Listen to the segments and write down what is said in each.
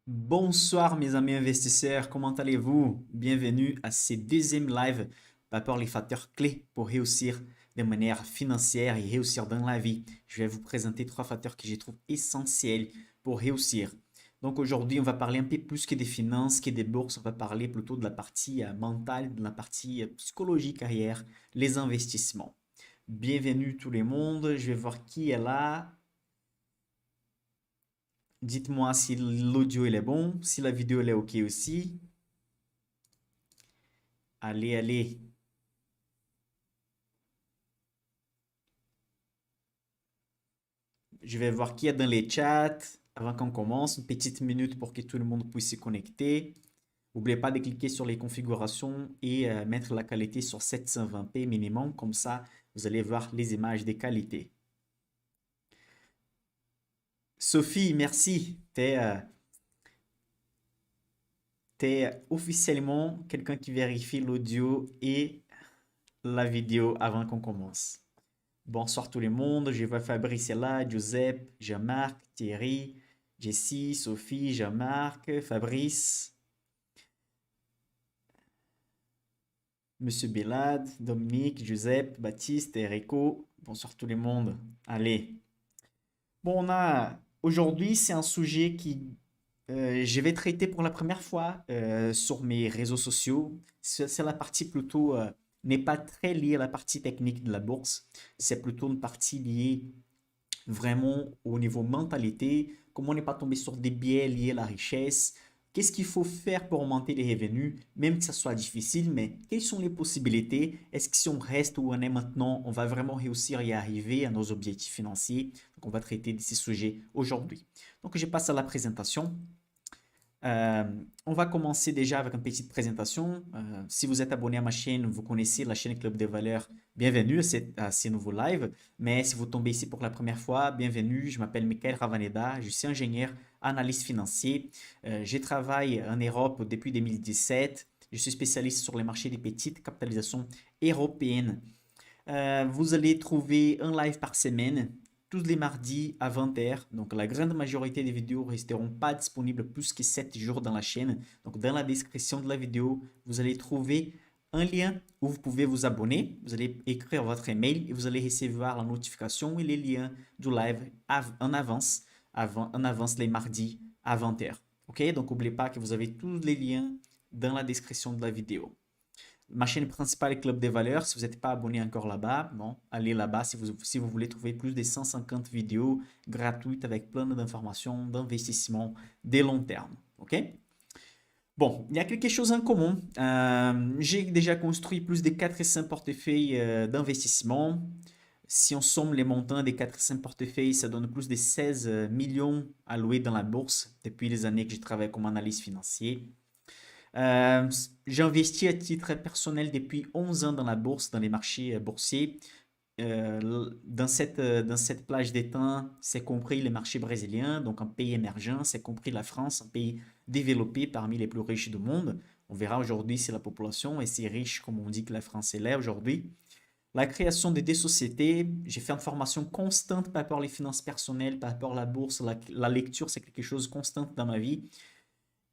Bonsoir mes amis investisseurs, comment allez-vous? Bienvenue à ce deuxième live par rapport aux facteurs clés pour réussir de manière financière et réussir dans la vie. Je vais vous présenter trois facteurs que je trouve essentiels pour réussir. Donc aujourd'hui, on va parler un peu plus que des finances, que des bourses, on va parler plutôt de la partie mentale, de la partie psychologique derrière les investissements. Bienvenue tout le monde, je vais voir qui est là. Dites-moi si l'audio il est bon, si la vidéo elle est OK aussi. Allez, allez. Je vais voir qui est dans les chats avant qu'on commence. Une petite minute pour que tout le monde puisse se connecter. N'oubliez pas de cliquer sur les configurations et mettre la qualité sur 720p minimum. Comme ça, vous allez voir les images de qualité. Sophie, merci. T'es officiellement quelqu'un qui vérifie l'audio et la vidéo avant qu'on commence. Bonsoir tout le monde, je vois Fabrice est là, Giuseppe, Jean-Marc, Thierry, Jessie, Sophie, Jean-Marc, Fabrice, Monsieur Belade, Dominique, Giuseppe, Baptiste, Enrico. Bonsoir tout le monde. Allez. Bon, aujourd'hui, c'est un sujet qui je vais traiter pour la première fois sur mes réseaux sociaux. C'est la partie plutôt, n'est pas très liée à la partie technique de la bourse. C'est plutôt une partie liée vraiment au niveau mentalité, comment ne pas tomber sur des biais liés à la richesse, qu'est-ce qu'il faut faire pour augmenter les revenus, même que ça soit difficile, mais quelles sont les possibilités? Est-ce que si on reste où on est maintenant, on va vraiment réussir à y arriver à nos objectifs financiers? Donc, on va traiter de ces sujets aujourd'hui. Donc, je passe à la présentation. Euh, on va commencer déjà avec une petite présentation. Si vous êtes abonné à ma chaîne, vous connaissez la chaîne Club des Valeurs. Bienvenue à ces nouveaux lives. Mais si vous tombez ici pour la première fois, bienvenue. Je m'appelle Michael Ravaneda. Je suis ingénieur, analyste financier. Je travaille en Europe depuis 2017. Je suis spécialiste sur les marchés des petites capitalisations européennes. Vous allez trouver un live par semaine, tous les mardis à 20h. Donc la grande majorité des vidéos resteront pas disponibles plus que 7 jours dans la chaîne. Donc dans la description de la vidéo, vous allez trouver un lien où vous pouvez vous abonner. Vous allez écrire votre email et vous allez recevoir la notification et les liens du live en avance, en avance les mardis à 20h. Ok? Donc n'oubliez pas que vous avez tous les liens dans la description de la vidéo. Ma chaîne principale est Club des Valeurs. Si vous n'êtes pas abonné encore là-bas, bon, allez là-bas si vous voulez trouver plus de 150 vidéos gratuites avec plein d'informations, d'investissements, des long terme. OK? Bon, il y a quelque chose en commun. J'ai déjà construit plus de 400 portefeuilles d'investissement. Si on somme les montants des 400 portefeuilles, ça donne plus de 16 millions alloués dans la bourse depuis les années que je travaille comme analyste financier. Euh, j'ai investi à titre personnel depuis 11 ans dans la bourse, dans les marchés boursiers. Dans cette plage d'étain, c'est compris les marchés brésiliens, donc un pays émergent, c'est compris la France, un pays développé parmi les plus riches du monde. On verra aujourd'hui si la population est si riche comme on dit que la France est là aujourd'hui. La création de des sociétés, j'ai fait une formation constante par rapport aux finances personnelles, par rapport à la bourse, la lecture, c'est quelque chose de constant dans ma vie.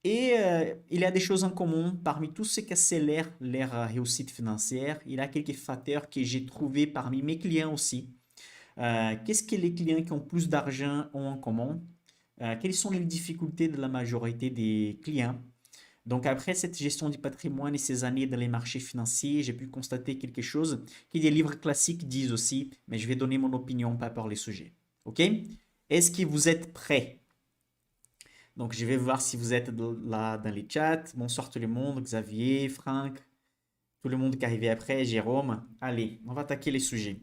Et il y a des choses en commun parmi tout ce qui accélère leur réussite financière. Il y a quelques facteurs que j'ai trouvés parmi mes clients aussi. Qu'est-ce que les clients qui ont plus d'argent ont en commun? Quelles sont les difficultés de la majorité des clients? Donc après cette gestion du patrimoine et ces années dans les marchés financiers, j'ai pu constater quelque chose que des livres classiques disent aussi, mais je vais donner mon opinion par rapport aux sujets. OK? Est-ce que vous êtes prêts? Donc, je vais voir si vous êtes là dans les chats. Bonsoir tout le monde, Xavier, Franck, tout le monde qui est arrivé après, Jérôme. Allez, on va attaquer les sujets.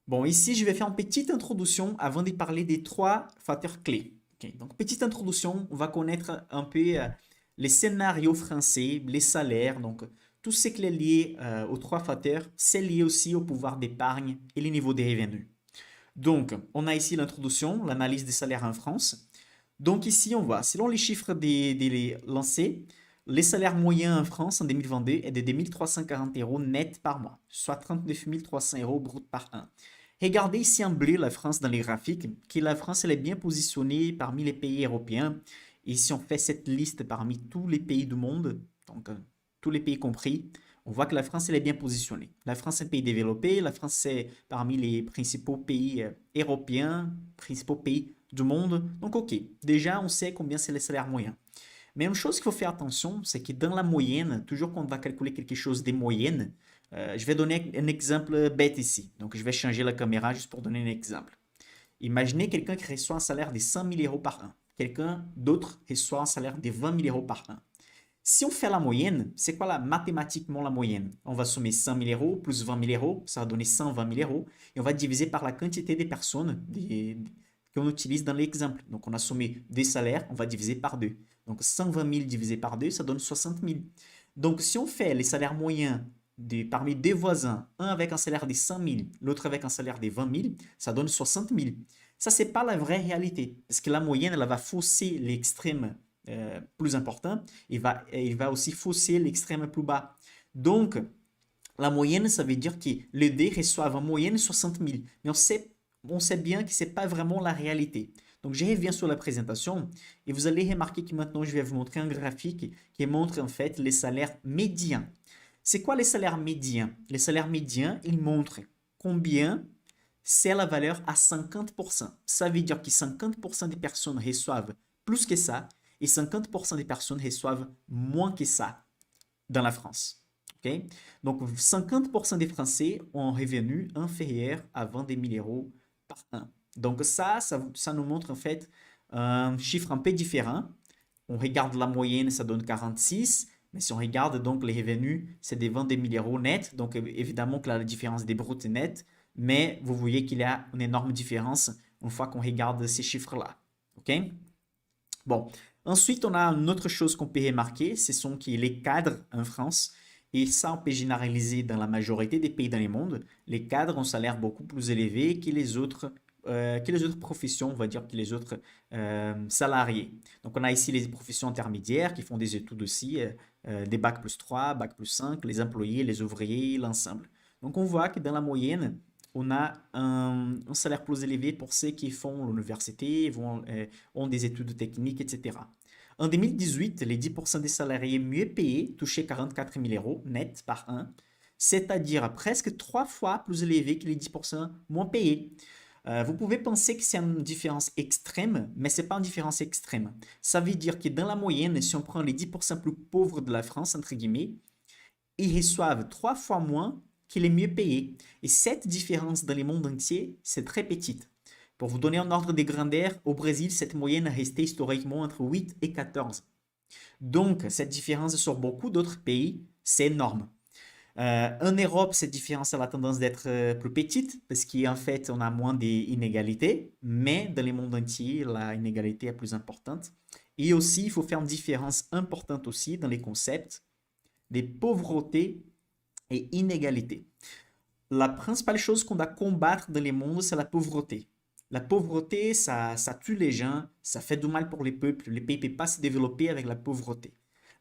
Bon, ici, je vais faire une petite introduction avant de parler des trois facteurs clés. Ok, donc, petite introduction, on va connaître un peu les scénarios français, les salaires, donc tout ce qui est lié aux trois facteurs, c'est lié aussi au pouvoir d'épargne et les niveaux des revenus. Donc, on a ici l'introduction, l'analyse des salaires en France. Donc ici, on voit, selon les chiffres des lancés, les salaires moyens en France en 2022 est de 2 340 euros net par mois, soit 39 300 euros brut par an. Regardez ici en bleu la France dans les graphiques, que la France elle est bien positionnée parmi les pays européens Et si on fait cette liste parmi tous les pays du monde, donc tous les pays compris, on voit que la France, elle est bien positionnée. La France est un pays développé, la France est parmi les principaux pays européens, principaux pays du monde. Donc ok, déjà on sait combien c'est le salaire moyen. Mais une chose qu'il faut faire attention, c'est que dans la moyenne, toujours quand on va calculer quelque chose des moyennes, je vais donner un exemple bête ici. Donc je vais changer la caméra juste pour donner un exemple. Imaginez quelqu'un qui reçoit un salaire de 100 000 euros par an. Quelqu'un d'autre reçoit un salaire de 20 000 euros par an. Si on fait la moyenne, c'est quoi mathématiquement la moyenne? On va sommer 100 000 euros plus 20 000 euros, ça va donner 120 000 euros, et on va diviser par la quantité des personnes qu'on utilise dans l'exemple. Donc on a sommé des salaires, on va diviser par 2. Donc 120 000 divisé par 2, ça donne 60 000. Donc si on fait les salaires moyens parmi deux voisins, un avec un salaire de 100 000, l'autre avec un salaire de 20 000, ça donne 60 000. Ça, c'est pas la vraie réalité, parce que la moyenne, elle va fausser l'extrême plus important, il va aussi fausser l'extrême plus bas. Donc, la moyenne, ça veut dire que les deux reçoivent en moyenne 60 000. Mais on sait bien que ce n'est pas vraiment la réalité. Donc, je reviens sur la présentation et vous allez remarquer que maintenant, je vais vous montrer un graphique qui montre en fait les salaires médians. C'est quoi les salaires médians? Les salaires médians, ils montrent combien c'est la valeur à 50%. Ça veut dire que 50% des personnes reçoivent plus que ça et 50% des personnes reçoivent moins que ça dans la France. Okay? Donc, 50% des Français ont un revenu inférieur à 22 000 euros par an. Donc, ça nous montre en fait un chiffre un peu différent. On regarde la moyenne, ça donne 46. Mais si on regarde donc les revenus, c'est des 22 000 euros nets. Donc, évidemment que la différence des bruts est nette. Mais vous voyez qu'il y a une énorme différence une fois qu'on regarde ces chiffres-là. OK? Bon, ensuite, on a une autre chose qu'on peut remarquer, ce sont les cadres en France. Et ça, on peut généraliser dans la majorité des pays dans le monde. Les cadres ont un salaire beaucoup plus élevé que les autres professions, on va dire, que les autres salariés. Donc, on a ici les professions intermédiaires qui font des études aussi, des bac plus 3, bac plus 5, les employés, les ouvriers, l'ensemble. Donc, on voit que dans la moyenne, on a un salaire plus élevé pour ceux qui font l'université, ont des études techniques, etc. En 2018, les 10% des salariés mieux payés touchaient 44 000 euros net par an, c'est-à-dire presque 3 fois plus élevé que les 10% moins payés. Vous pouvez penser que c'est une différence extrême, mais ce n'est pas une différence extrême. Ça veut dire que dans la moyenne, si on prend les 10% plus pauvres de la France, entre guillemets, ils reçoivent 3 fois moins que les mieux payés. Et cette différence dans le monde entier, c'est très petite. Pour vous donner un ordre de grandeur, au Brésil, cette moyenne est restée historiquement entre 8 et 14. Donc, cette différence sur beaucoup d'autres pays, c'est énorme. En Europe, cette différence a la tendance d'être plus petite parce qu'en fait, on a moins d'inégalités, mais dans le monde entier, la inégalité est plus importante. Et aussi, il faut faire une différence importante aussi dans les concepts de pauvreté et inégalité. La principale chose qu'on doit combattre dans le monde, c'est la pauvreté. La pauvreté, ça tue les gens, ça fait du mal pour les peuples. Les pays ne peuvent pas se développer avec la pauvreté.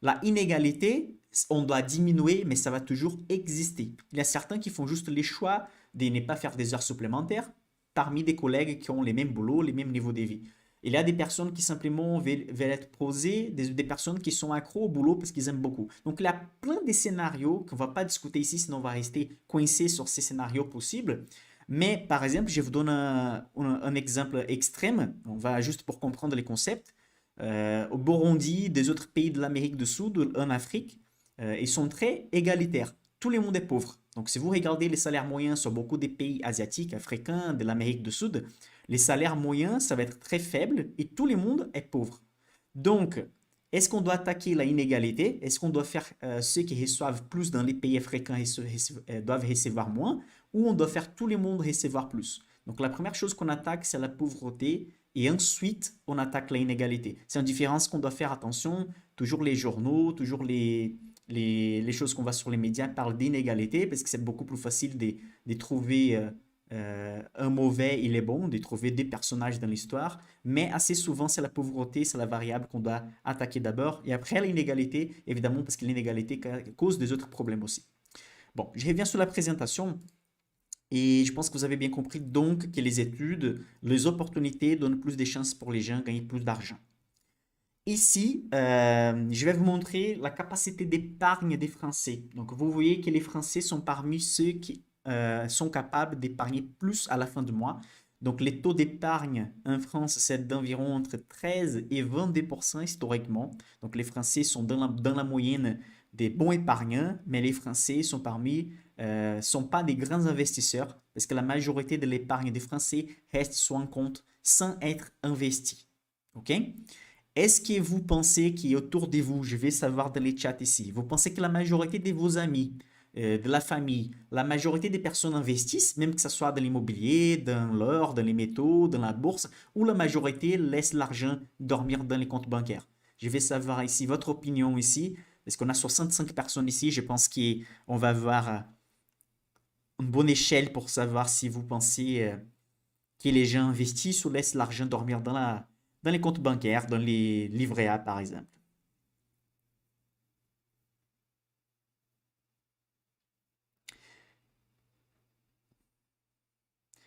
La inégalité, on doit diminuer, mais ça va toujours exister. Il y a certains qui font juste les choix de ne pas faire des heures supplémentaires parmi des collègues qui ont les mêmes boulots, les mêmes niveaux de vie. Il y a des personnes qui simplement veulent être posées, des personnes qui sont accros au boulot parce qu'ils aiment beaucoup. Donc, il y a plein de scénarios qu'on ne va pas discuter ici, sinon on va rester coincé sur ces scénarios possibles. Mais par exemple, je vous donne un exemple extrême, on va juste pour comprendre les concepts. Au Burundi, des autres pays de l'Amérique du Sud, en Afrique, ils sont très égalitaires. Tout le monde est pauvre. Donc, si vous regardez les salaires moyens sur beaucoup des pays asiatiques, africains, de l'Amérique du Sud, les salaires moyens, ça va être très faible et tout le monde est pauvre. Donc, est-ce qu'on doit attaquer la inégalité? Est-ce qu'on doit faire ceux qui reçoivent plus dans les pays africains doivent recevoir moins? Ou on doit faire tout le monde recevoir plus? Donc, la première chose qu'on attaque, c'est la pauvreté. Et ensuite, on attaque la inégalité. C'est une différence qu'on doit faire attention. Toujours les journaux, toujours les choses qu'on voit sur les médias parlent d'inégalité parce que c'est beaucoup plus facile de trouver un mauvais et les bons, de trouver des personnages dans l'histoire. Mais assez souvent, c'est la pauvreté, c'est la variable qu'on doit attaquer d'abord. Et après, l'inégalité, évidemment, parce que l'inégalité cause des autres problèmes aussi. Bon, je reviens sur la présentation. Et je pense que vous avez bien compris donc que les études, les opportunités donnent plus de chances pour les gens de gagner plus d'argent. Ici, je vais vous montrer la capacité d'épargne des Français. Donc, vous voyez que les Français sont parmi ceux qui sont capables d'épargner plus à la fin du mois. Donc, les taux d'épargne en France, c'est d'environ entre 13 et 22% historiquement. Donc, les Français sont dans la moyenne des bons épargnants, mais les Français sont pas des grands investisseurs parce que la majorité de l'épargne des Français reste sur un compte sans être investi. OK? Est-ce que vous pensez qu'autour de vous, je vais savoir dans les chats ici, vous pensez que la majorité de vos amis, de la famille, la majorité des personnes investissent, même que ce soit dans l'immobilier, dans l'or, dans les métaux, dans la bourse, ou la majorité laisse l'argent dormir dans les comptes bancaires? Je vais savoir ici votre opinion ici, parce qu'on a 65 personnes ici, je pense qu'on va avoir une bonne échelle pour savoir si vous pensez que les gens investissent ou laissent l'argent dormir dans les comptes bancaires, dans les livrets A par exemple.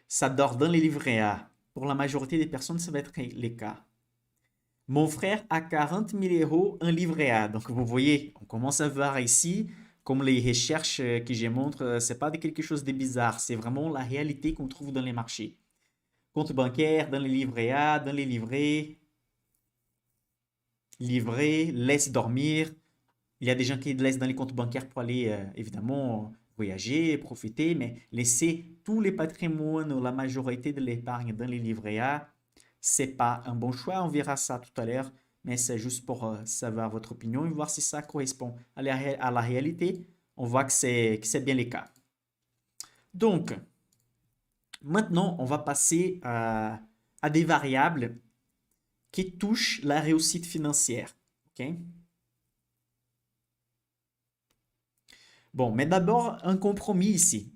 Ça dort dans les livrets A. Pour la majorité des personnes, ça va être le cas. Mon frère a 40 000 euros en livret A. Donc vous voyez, on commence à voir ici, comme les recherches que je montre, c'est pas quelque chose de bizarre, c'est vraiment la réalité qu'on trouve dans les marchés. Compte bancaire, dans les livrets A, dans les livrets, laisse dormir. Il y a des gens qui laissent dans les comptes bancaires pour aller, évidemment, voyager, profiter, mais laisser tous les patrimoines ou la majorité de l'épargne dans les livrets A, c'est pas un bon choix. On verra ça tout à l'heure, mais c'est juste pour savoir votre opinion et voir si ça correspond à la réalité. On voit que c'est bien le cas. Donc, maintenant, on va passer à des variables qui touchent la réussite financière. OK? Bon, mais d'abord, un compromis ici.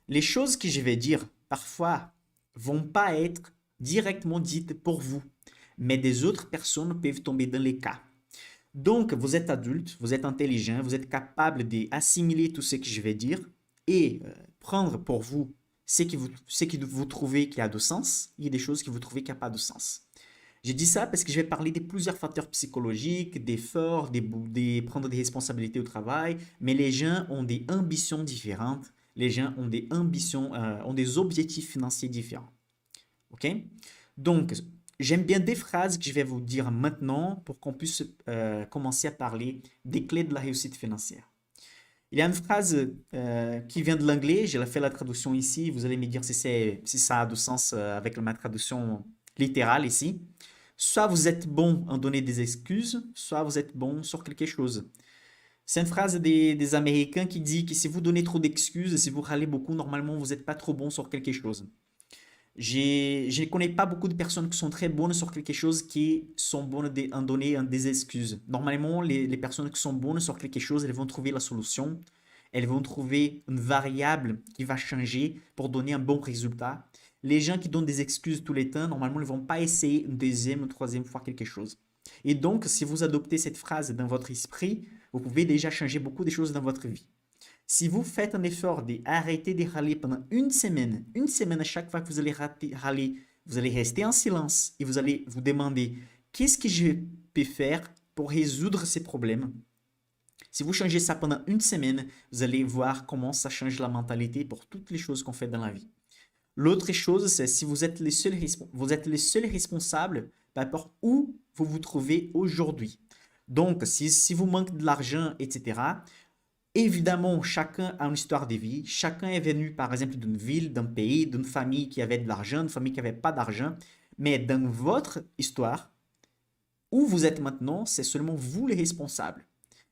Les choses que je vais dire, parfois, vont pas être directement dites pour vous, mais des autres personnes peuvent tomber dans les cas. Donc, vous êtes adulte, vous êtes intelligent, vous êtes capable d'assimiler tout ce que je vais dire et prendre pour vous ce que vous trouvez qui a de sens et des choses que vous trouvez qui n'ont pas de sens. J'ai dit ça parce que je vais parler de plusieurs facteurs psychologiques, d'efforts, prendre des responsabilités au travail, mais les gens ont des ambitions différentes, les gens ont des ambitions, ont des objectifs financiers différents. OK? Donc, j'aime bien des phrases que je vais vous dire maintenant pour qu'on puisse commencer à parler des clés de la réussite financière. Il y a une phrase qui vient de l'anglais, j'ai fait la traduction ici, vous allez me dire si ça a du sens avec ma traduction littérale ici. Soit vous êtes bon en donner des excuses, soit vous êtes bon sur quelque chose. C'est une phrase des Américains qui dit que si vous donnez trop d'excuses, si vous râlez beaucoup, normalement vous n'êtes pas trop bon sur quelque chose. Je ne connais pas beaucoup de personnes qui sont très bonnes sur quelque chose qui sont bonnes en donner des excuses. Normalement, les personnes qui sont bonnes sur quelque chose, elles vont trouver la solution. Elles vont trouver une variable qui va changer pour donner un bon résultat. Les gens qui donnent des excuses tous les temps, normalement, ils ne vont pas essayer une deuxième ou troisième fois quelque chose. Et donc, si vous adoptez cette phrase dans votre esprit, vous pouvez déjà changer beaucoup de choses dans votre vie. Si vous faites un effort d'arrêter de râler pendant une semaine à chaque fois que vous allez râler, vous allez rester en silence et vous allez vous demander qu'est-ce que je peux faire pour résoudre ces problèmes. Si vous changez ça pendant une semaine, vous allez voir comment ça change la mentalité pour toutes les choses qu'on fait dans la vie. L'autre chose, c'est si vous êtes vous êtes les seuls responsables par rapport où vous vous trouvez aujourd'hui. Donc, si vous manquez de l'argent, etc., évidemment, chacun a une histoire de vie. Chacun est venu, par exemple, d'une ville, d'un pays, d'une famille qui avait de l'argent, d'une famille qui n'avait pas d'argent. Mais dans votre histoire, où vous êtes maintenant, c'est seulement vous les responsables.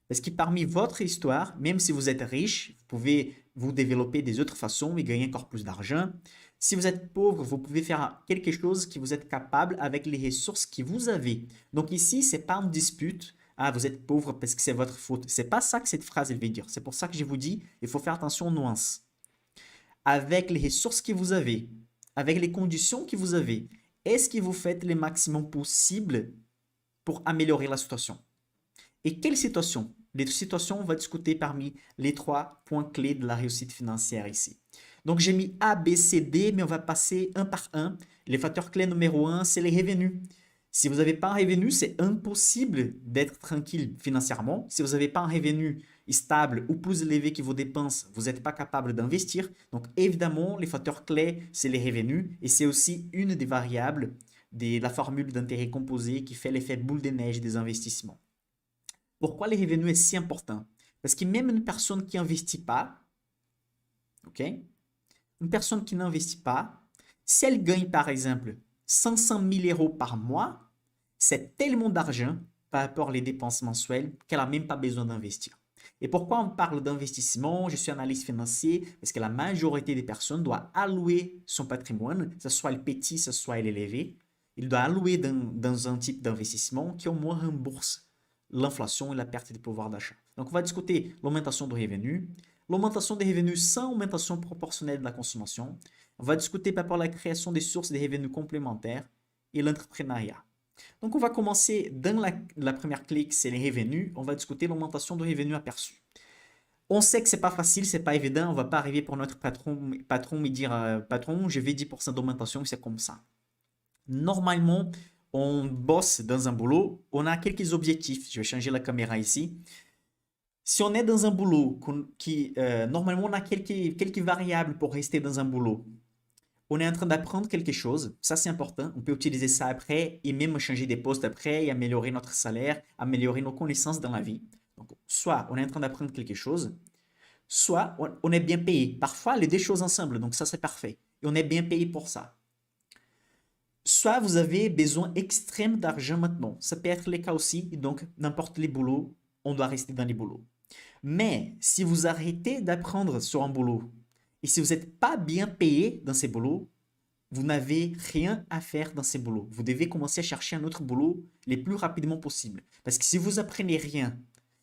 Parce que parmi votre histoire, même si vous êtes riche, vous pouvez vous développer des autres façons et gagner encore plus d'argent. Si vous êtes pauvre, vous pouvez faire quelque chose que vous êtes capable avec les ressources que vous avez. Donc ici, ce n'est pas une dispute. Ah, vous êtes pauvre parce que c'est votre faute. C'est pas ça que cette phrase elle veut dire. C'est pour ça que je vous dis, il faut faire attention aux nuances. Avec les ressources que vous avez, avec les conditions que vous avez, est-ce que vous faites le maximum possible pour améliorer la situation? Et quelle situation? Les situations, on va discuter parmi les 3 points clés de la réussite financière ici. Donc, j'ai mis A, B, C, D, mais on va passer un par un. Les facteurs clés numéro 1, c'est les revenus. Si vous n'avez pas un revenu, c'est impossible d'être tranquille financièrement. Si vous n'avez pas un revenu stable ou plus élevé que vos dépenses, vous n'êtes pas capable d'investir. Donc, évidemment, les facteurs clés, c'est les revenus et c'est aussi une des variables de la formule d'intérêt composé qui fait l'effet boule de neige des investissements. Pourquoi les revenus est si important? Parce que même une personne qui n'investit pas, ok? Une personne qui n'investit pas, si elle gagne par exemple 500 000 euros par mois, c'est tellement d'argent par rapport aux dépenses mensuelles qu'elle n'a même pas besoin d'investir. Et pourquoi on parle d'investissement? Je suis analyste financier parce que la majorité des personnes doivent allouer son patrimoine, que ce soit le petit, que ce soit l'élevé. Il doit allouer dans un type d'investissement qui au moins rembourse l'inflation et la perte de pouvoir d'achat. Donc, on va discuter l'augmentation de revenus, l'augmentation des revenus sans augmentation proportionnelle de la consommation. On va discuter par rapport à la création des sources de revenus complémentaires et l'entrepreneuriat. Donc, on va commencer dans la première clé, c'est les revenus. On va discuter l'augmentation de revenus aperçus. On sait que c'est pas facile, c'est pas évident. On va pas arriver pour notre patron et dire patron, je vais 10% d'augmentation, c'est comme ça. Normalement, on bosse dans un boulot, on a quelques objectifs. Je vais changer la caméra ici. Si on est dans un boulot qui, normalement, on a quelques variables pour rester dans un boulot. On est en train d'apprendre quelque chose, ça c'est important, on peut utiliser ça après et même changer des postes après et améliorer notre salaire, améliorer nos connaissances dans la vie. Donc, soit on est en train d'apprendre quelque chose, soit on est bien payé. Parfois, les deux choses ensemble, donc ça c'est parfait. Et on est bien payé pour ça. Soit vous avez besoin extrême d'argent maintenant, ça peut être le cas aussi, et donc n'importe les boulots, on doit rester dans les boulots. Mais si vous arrêtez d'apprendre sur un boulot et si vous n'êtes pas bien payé dans ces boulots, vous n'avez rien à faire dans ces boulots. Vous devez commencer à chercher un autre boulot le plus rapidement possible. Parce que si vous apprenez rien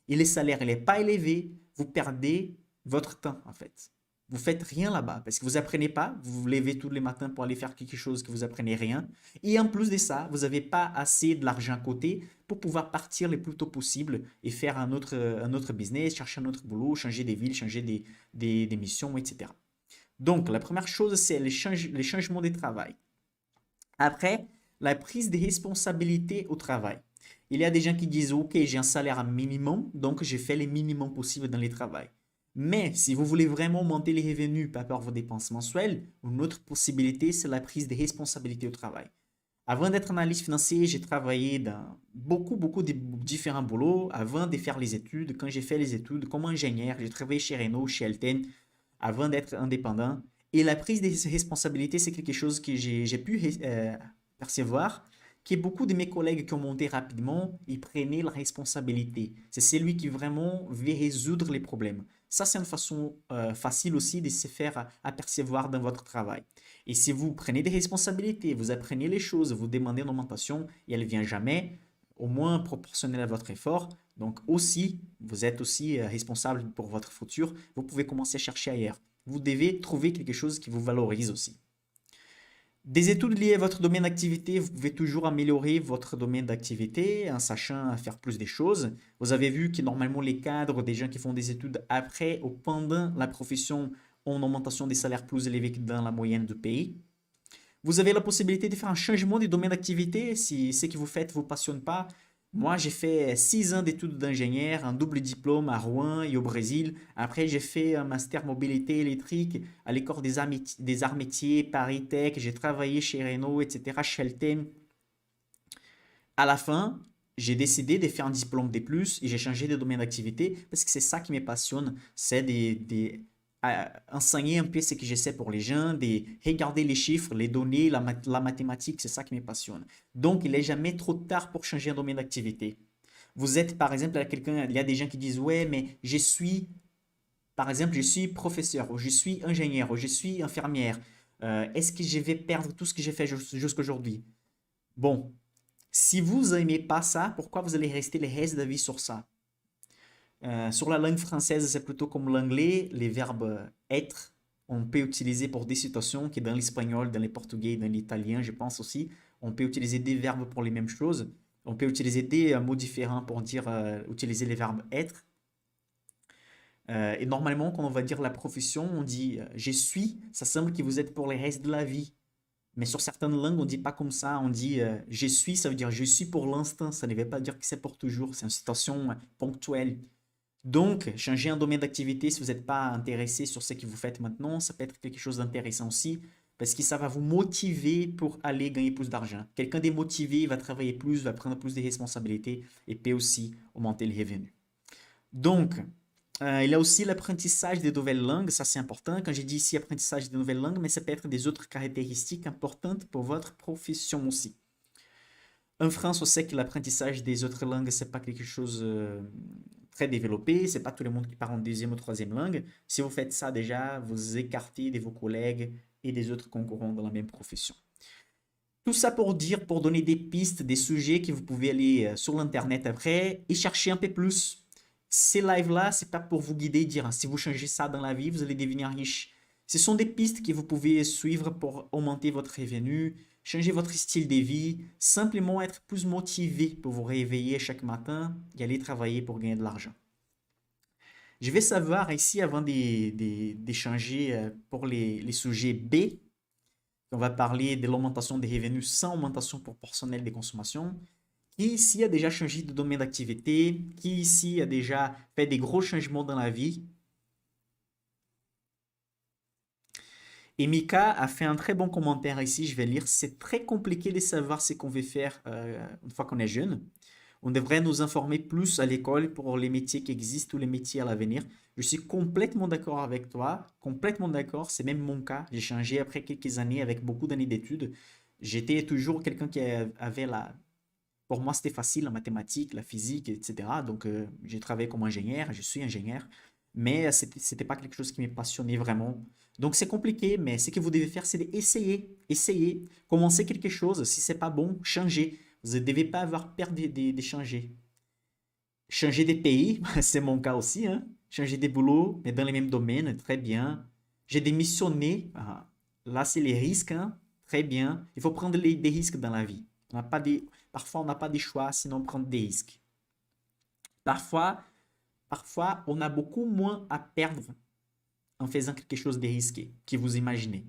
et le salaire n'est pas élevé, vous perdez votre temps en fait. Vous faites rien là-bas parce que vous apprenez pas, vous vous levez tous les matins pour aller faire quelque chose que vous apprenez rien. Et en plus de ça, vous n'avez pas assez de l'argent à côté pour pouvoir partir le plus tôt possible et faire un autre business, chercher un autre boulot, changer des villes, changer des missions, etc. Donc, la première chose, c'est les changements de travail. Après, la prise de responsabilité au travail. Il y a des gens qui disent, OK, j'ai un salaire minimum, donc je fais le minimum possible dans le travail. Mais si vous voulez vraiment monter les revenus par rapport à vos dépenses mensuelles, une autre possibilité, c'est la prise de responsabilité au travail. Avant d'être analyste financier, j'ai travaillé dans beaucoup de différents boulots avant de faire les études. Quand j'ai fait les études comme ingénieur, j'ai travaillé chez Renault, chez Elten, avant d'être indépendant. Et la prise de responsabilité, c'est quelque chose que j'ai pu percevoir, que beaucoup de mes collègues qui ont monté rapidement, ils prenaient la responsabilité. C'est celui qui vraiment veut résoudre les problèmes. Ça, c'est une façon facile aussi de se faire apercevoir dans votre travail. Et si vous prenez des responsabilités, vous apprenez les choses, vous demandez une augmentation et elle ne vient jamais, au moins proportionnelle à votre effort, donc aussi, vous êtes aussi responsable pour votre futur, vous pouvez commencer à chercher ailleurs. Vous devez trouver quelque chose qui vous valorise aussi. Des études liées à votre domaine d'activité, vous pouvez toujours améliorer votre domaine d'activité en sachant faire plus des choses. Vous avez vu que normalement les cadres, des gens qui font des études après ou pendant la profession ont une augmentation des salaires plus élevés que dans la moyenne du pays. Vous avez la possibilité de faire un changement de domaine d'activité si ce que vous faites ne vous passionne pas. Moi, j'ai fait 6 ans d'études d'ingénieur, un double diplôme à Rouen et au Brésil. Après, j'ai fait un master mobilité électrique à l'école des arts métiers, Paris Tech. J'ai travaillé chez Renault, etc., chez Elten. À la fin, j'ai décidé de faire un diplôme de plus et j'ai changé de domaine d'activité parce que c'est ça qui me passionne, c'est enseigner un peu ce que je sais pour les gens, de regarder les chiffres, les données, la mathématique, c'est ça qui me passionne. Donc, il n'est jamais trop tard pour changer un domaine d'activité. Vous êtes, par exemple, il y a des gens qui disent, ouais, mais par exemple, je suis professeur, ou je suis ingénieur, ou je suis infirmière. Est-ce que je vais perdre tout ce que j'ai fait jusqu'à aujourd'hui? Bon, si vous n'aimez pas ça, pourquoi vous allez rester le reste de la vie sur ça? Sur la langue française, c'est plutôt comme l'anglais, les verbes être, on peut utiliser pour des situations qui dans l'espagnol, dans le portugais, dans l'italien, je pense aussi, on peut utiliser des verbes pour les mêmes choses. On peut utiliser des mots différents pour dire, utiliser les verbes être. Et normalement, quand on va dire la profession, on dit je suis, ça semble que vous êtes pour le reste de la vie. Mais sur certaines langues, on dit pas comme ça. On dit je suis, ça veut dire je suis pour l'instant. Ça ne veut pas dire que c'est pour toujours. C'est une situation ponctuelle. Donc, changer un domaine d'activité si vous n'êtes pas intéressé sur ce que vous faites maintenant, ça peut être quelque chose d'intéressant aussi parce que ça va vous motiver pour aller gagner plus d'argent. Quelqu'un démotivé va travailler plus, va prendre plus de responsabilités et peut aussi augmenter les revenus. Donc, il y a aussi l'apprentissage des nouvelles langues, ça c'est important. Quand j'ai dit ici apprentissage des nouvelles langues, mais ça peut être des autres caractéristiques importantes pour votre profession aussi. En France, on sait que l'apprentissage des autres langues, c'est pas quelque chose très développé. C'est pas tout le monde qui parle en deuxième ou troisième langue. Si vous faites ça déjà, vous écartez de vos collègues et des autres concurrents dans la même profession. Tout ça pour dire, pour donner des pistes, des sujets que vous pouvez aller sur l'internet après et chercher un peu plus. Ces lives-là, c'est pas pour vous guider et dire si vous changez ça dans la vie, vous allez devenir riche. Ce sont des pistes que vous pouvez suivre pour augmenter votre revenu, changer votre style de vie, simplement être plus motivé pour vous réveiller chaque matin et aller travailler pour gagner de l'argent. Je vais savoir ici, avant d'échanger pour les sujets B, on va parler de l'augmentation des revenus sans augmentation proportionnelle des consommations. Qui ici a déjà changé de domaine d'activité? Qui ici a déjà fait des gros changements dans la vie? Et Mika a fait un très bon commentaire ici, je vais lire. C'est très compliqué de savoir ce qu'on veut faire une fois qu'on est jeune. On devrait nous informer plus à l'école pour les métiers qui existent ou les métiers à l'avenir. Je suis complètement d'accord avec toi, complètement d'accord. C'est même mon cas. J'ai changé après quelques années avec beaucoup d'années d'études. J'étais toujours quelqu'un qui avait la... Pour moi, c'était facile la mathématique, la physique, etc. Donc, j'ai travaillé comme ingénieur, je suis ingénieur, mais c'était pas quelque chose qui me passionnait vraiment. Donc, c'est compliqué, mais ce que vous devez faire, c'est d'essayer, essayer, commencer quelque chose. Si c'est pas bon, changer. Vous ne devez pas avoir peur de changer. Changer des pays, c'est mon cas aussi, hein. Changer des boulots, mais dans les mêmes domaines, très bien. J'ai démissionné, là c'est les risques, hein. Très bien. Il faut prendre des risques dans la vie. On n'a pas des, parfois on n'a pas des choix, sinon prendre des risques. Parfois, parfois on a beaucoup moins à perdre en faisant quelque chose de risqué que vous imaginez.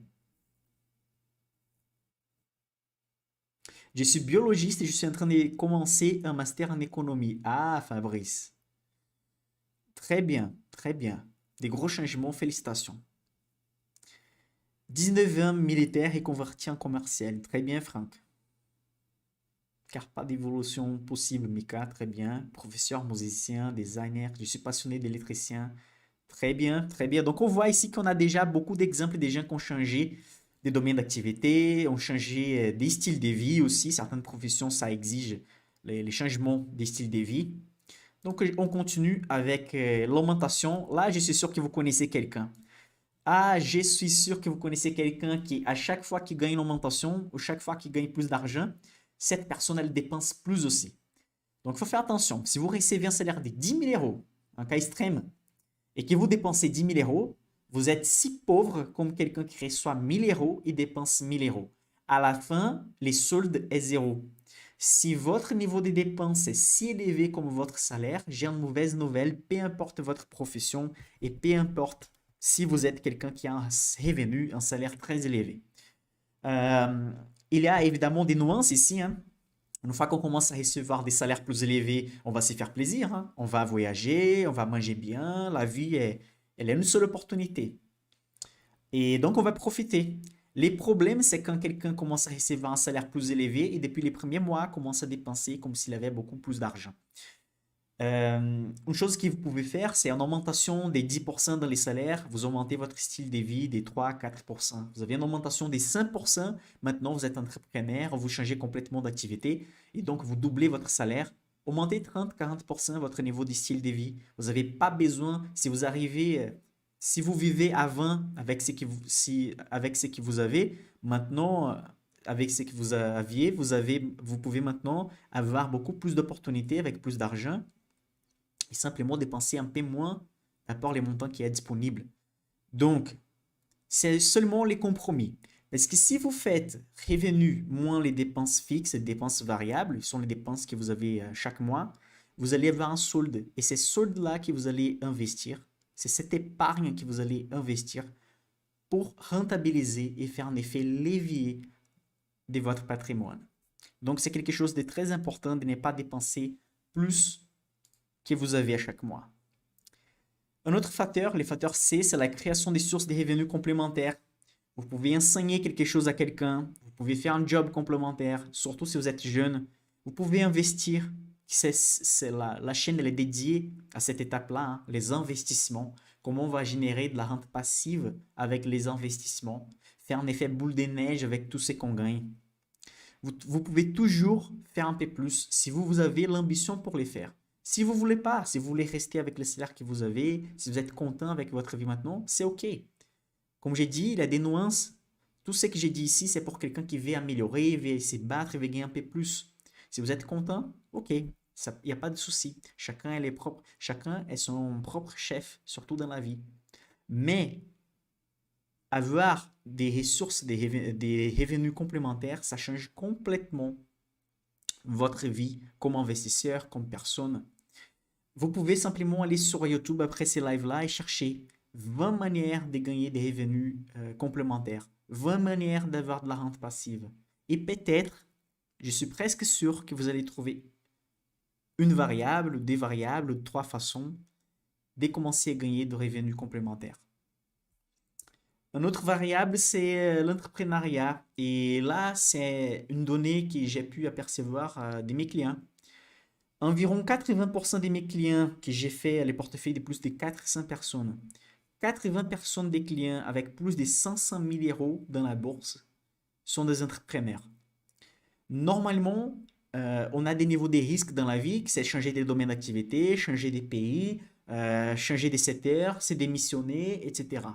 Je suis biologiste et je suis en train de commencer un master en économie. Ah, Fabrice. Très bien, très bien. Des gros changements, félicitations. 19 ans militaire et converti en commercial. Très bien, Franck. Car pas d'évolution possible, Mika. Très bien. Professeur, musicien, designer. Je suis passionné d'électricien. Très bien, très bien. Donc, on voit ici qu'on a déjà beaucoup d'exemples des gens qui ont changé des domaines d'activité, ont changé des styles de vie aussi. Certaines professions, ça exige les changements des styles de vie. Donc, on continue avec l'augmentation. Là, je suis sûr que vous connaissez quelqu'un. Ah, je suis sûr que vous connaissez quelqu'un qui, à chaque fois qu'il gagne une augmentation ou chaque fois qu'il gagne plus d'argent, cette personne, elle dépense plus aussi. Donc, il faut faire attention. Si vous recevez un salaire de 10 000 euros, un cas extrême, et que vous dépensez 10 000 euros, vous êtes si pauvre comme quelqu'un qui reçoit 1000 euros et dépense 1000 euros. À la fin, les soldes est zéro. Si votre niveau de dépenses est si élevé comme votre salaire, j'ai une mauvaise nouvelle, peu importe votre profession et peu importe si vous êtes quelqu'un qui a un revenu, un salaire très élevé. Euh, il y a évidemment des nuances ici, hein. Une fois qu'on commence à recevoir des salaires plus élevés, on va se faire plaisir, hein. On va voyager, on va manger bien. La vie, elle est une seule opportunité. Et donc, on va profiter. Les problèmes, c'est quand quelqu'un commence à recevoir un salaire plus élevé et depuis les premiers mois, commence à dépenser comme s'il avait beaucoup plus d'argent. Une chose que vous pouvez faire, c'est en augmentation des 10% dans les salaires, vous augmentez votre style de vie des 3 à 4%. Vous avez une augmentation des 5%, maintenant vous êtes entrepreneur, vous changez complètement d'activité et donc vous doublez votre salaire. Augmentez 30-40% votre niveau de style de vie. Vous n'avez pas besoin, si vous arrivez, si vous vivez à 20 avec ce que vous, si, avec ce que vous avez, maintenant, avec ce que vous aviez, vous pouvez maintenant avoir beaucoup plus d'opportunités avec plus d'argent et simplement dépenser un peu moins à part les montants qui est disponibles. Donc, c'est seulement les compromis. Parce que si vous faites revenu moins les dépenses fixes, les dépenses variables, ce sont les dépenses que vous avez chaque mois, vous allez avoir un solde. Et c'est ce solde-là que vous allez investir. C'est cette épargne que vous allez investir pour rentabiliser et faire un effet levier de votre patrimoine. Donc, c'est quelque chose de très important de ne pas dépenser plus que vous avez à chaque mois. Un autre facteur, le facteur C, c'est la création des sources de revenus complémentaires. Vous pouvez enseigner quelque chose à quelqu'un, vous pouvez faire un job complémentaire, surtout si vous êtes jeune. Vous pouvez investir. La chaîne elle est dédiée à cette étape-là, hein, les investissements. Comment on va générer de la rente passive avec les investissements. Faire un effet boule de neige avec tout ce qu'on gagne. Vous pouvez toujours faire un peu plus si vous avez l'ambition pour les faire. Si vous voulez pas, si vous voulez rester avec le salaire que vous avez, si vous êtes content avec votre vie maintenant, c'est OK. Comme j'ai dit, il y a des nuances. Tout ce que j'ai dit ici, c'est pour quelqu'un qui veut améliorer, veut se battre, veut gagner un peu plus. Si vous êtes content, OK, il n'y a pas de souci. Chacun est son propre chef, surtout dans la vie. Mais avoir des ressources, des revenus complémentaires, ça change complètement votre vie comme investisseur, comme personne. Vous pouvez simplement aller sur YouTube après ces lives-là et chercher 20 manières de gagner des revenus complémentaires, 20 manières d'avoir de la rente passive. Et peut-être, je suis presque sûr que vous allez trouver une variable, ou des variables, ou 3 façons de commencer à gagner des revenus complémentaires. Une autre variable, c'est l'entrepreneuriat. Et là, c'est une donnée que j'ai pu apercevoir de mes clients. Environ 80% de mes clients que j'ai fait les portefeuilles de plus de 400 personnes, 80% des clients avec plus de 500 000 euros dans la bourse sont des entrepreneurs. Normalement, on a des niveaux de risques dans la vie, c'est changer de domaine d'activité, changer de pays, changer de secteur, se démissionner, etc.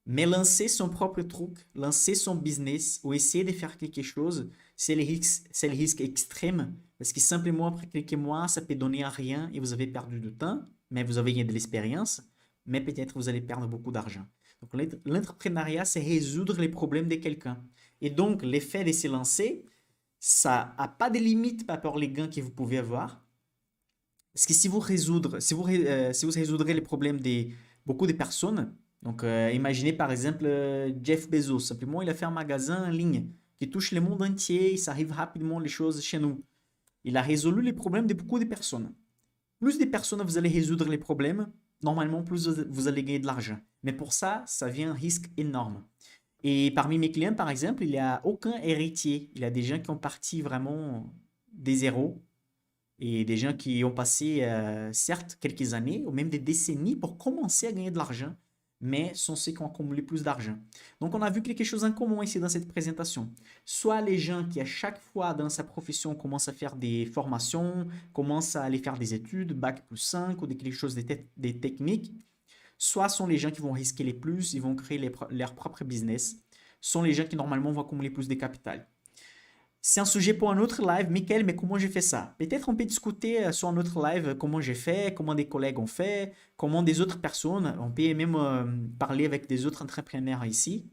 Mais lancer son propre truc, lancer son business ou essayer de faire quelque chose, c'est le risque extrême. Parce que simplement après quelques mois, ça peut donner à rien et vous avez perdu du temps, mais vous avez gagné de l'expérience, mais peut-être vous allez perdre beaucoup d'argent. Donc l'entrepreneuriat, c'est résoudre les problèmes de quelqu'un. Et donc l'effet de se lancer, ça n'a pas de limite par rapport aux gains que vous pouvez avoir. Parce que si vous résoudrez les problèmes de beaucoup de personnes, donc imaginez par exemple Jeff Bezos, simplement il a fait un magasin en ligne qui touche le monde entier, il s'arrive rapidement les choses chez nous. Il a résolu les problèmes de beaucoup de personnes. Plus de personnes vous allez résoudre les problèmes, normalement plus vous allez gagner de l'argent. Mais pour ça, ça vient un risque énorme. Et parmi mes clients, par exemple, il n'y a aucun héritier. Il y a des gens qui ont parti vraiment des zéros et des gens qui ont passé, certes, quelques années ou même des décennies pour commencer à gagner de l'argent, mais sont ceux qui ont accumulé plus d'argent. Donc, on a vu quelque chose en commun ici dans cette présentation. Soit les gens qui, à chaque fois dans sa profession, commencent à faire des formations, commencent à aller faire des études, bac plus 5 ou quelque chose des techniques, soit sont les gens qui vont risquer les plus, ils vont créer leur propre business, sont les gens qui normalement vont accumuler plus de capital. C'est un sujet pour un autre live. Michael, mais comment j'ai fait ça? Peut-être on peut discuter sur un autre live comment j'ai fait, comment des collègues ont fait, comment des autres personnes. On peut même parler avec des autres entrepreneurs ici.